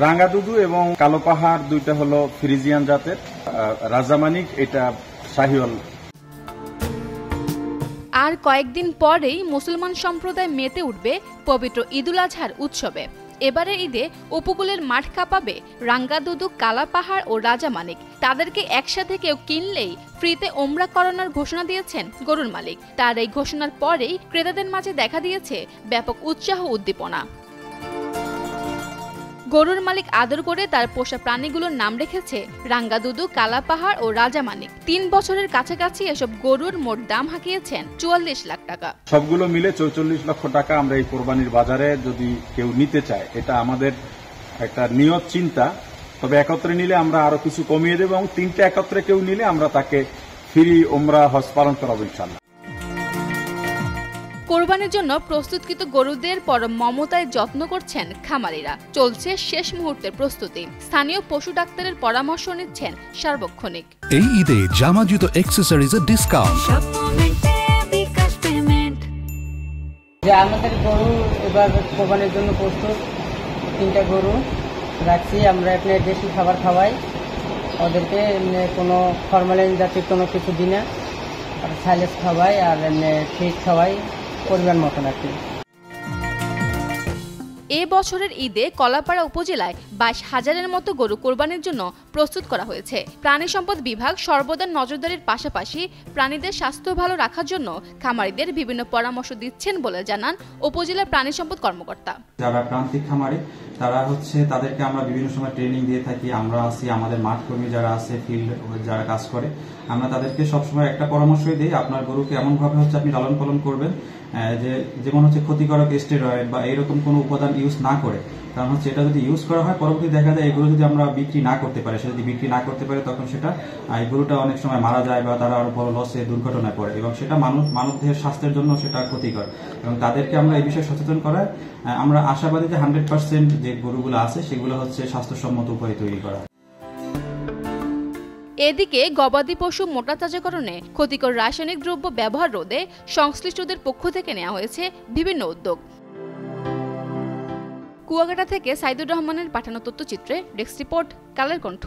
রাঙ্গাদুদু এবং কালো পাহাড় দুইটা হলো ফ্রিজিয়ান জাতের, রাজামানিক এটা শাহিওয়াল। আর কয়েকদিন পরেই মুসলমান সম্প্রদায় মেতে উঠবে পবিত্র ঈদুল আজহার উৎসবে। এবারের ঈদে উপকূলের মাঠ কাঁপাবে রাঙ্গাদুদু, কালা পাহাড় ও রাজামানিক। তাদেরকে একসাথে কেউ কিনলেই ফ্রিতে ওমরা করানোর ঘোষণা দিয়েছেন গরুর মালিক। তার এই ঘোষণার পরেই ক্রেতাদের মাঝে দেখা দিয়েছে ব্যাপক উৎসাহ উদ্দীপনা। গরুর মালিক আদর করে তার পোষা প্রাণীগুলোর নাম রেখেছে রাঙ্গাদুদু, কালা পাহাড় ও রাজামানিক। ৩ বছরের কাছাকাছি এসব গরুর মোট দাম হাঁকিয়েছেন ৪৪ লাখ টাকা। সবগুলো মিলে ৪৪ লক্ষ টাকা আমরা এই কোরবানির বাজারে যদি কেউ নিতে চায়, এটা আমাদের একটা নিয়ত চিন্তা। তবে একত্রে নিলে আমরা আরো কিছু কমিয়ে দেব এবং ৩টে একত্রে কেউ নিলে আমরা তাকে ফ্রি ওমরা হজ পালন করাবো ইনশাআল্লাহ। কোরবানির জন্য প্রস্তুতকৃত গরুদের পরম মমতায় যত্ন করছেন খামারিরা। চলছে শেষ মুহূর্তের প্রস্তুতি। স্থানীয় পশু ডাক্তারের পরামর্শ নিচ্ছেন সার্বক্ষণিক। এই ঈদে জামা জুতো অ্যাকসেসরিজের ডিসকাউন্ট। আমাদের গরু এবার কোরবানির জন্য প্রস্তুত। 3টা গরু রাখছি আমরা। এখানে দেশি খাবার খাওয়াই ওদেরকে, কোনো ফরমালিন জাতীয় কোনো কিছু দিই না। আর সাইলেজ খাওয়াই আর ফিড খাওয়াই পরিমাণ মতন আর কি। এ বছরের ঈদে কলাপাড়া উপজেলায় 22,000-এর মতো গরু কোরবানির জন্য প্রস্তুত করা হয়েছে। প্রাণী সম্পদ বিভাগ সর্বদা নজরদারির পাশাপাশি প্রাণীদের স্বাস্থ্য ভালো রাখার জন্য খামারিদের বিভিন্ন পরামর্শ দিচ্ছেন বলে জানান উপজেলা প্রাণী সম্পদ কর্মকর্তা। যারা প্রান্তিক খামারি তারা তাদেরকে আমরা বিভিন্ন সময় ট্রেনিং দিয়ে থাকি। আমরা আছি, আমাদের মাঠ কর্মী যারা আছে, ফিল্ড যারা কাজ করে, আমরা তাদেরকে সবসময় একটা পরামর্শই দিই, আপনার গরুকে এমন ভাবে আপনি লালন পালন করবেন যেমন ক্ষতিকারক স্টেরয়েড বা এরকম কোনো উপাদান ইউজ না করে। কারণ এটা যদি ইউজ করা হয় পরবর্তী দেখা যায় এগুলো যদি আমরা বিক্রি না করতে পারি, সে যদি বিক্রি না করতে পারে তখন সেটা এই গরুটা অনেক সময় মারা যায় বা তারা আরো বড় লসে দুর্ঘটনায় পড়ে এবং সেটা মানবদেহের স্বাস্থ্যের জন্য সেটা ক্ষতিকর। এবং তাদেরকে আমরা এই বিষয়ে সচেতন করায় আমরা আশাবাদী যে 100% যে গরুগুলো আছে সেগুলো স্বাস্থ্যসম্মত উপায়ে তৈরি করা। এদিকে গবাদি পশু মোটাতাজাকরণে ক্ষতিকর রাসায়নিক দ্রব্য ব্যবহার রোধে সংশ্লিষ্টদের পক্ষ থেকে নেওয়া হয়েছে বিভিন্ন উদ্যোগ। কুয়াকাটা থেকে সাইদুর রহমানের পাঠানো তথ্যচিত্রে ডেস্ক রিপোর্ট, কালের কণ্ঠ।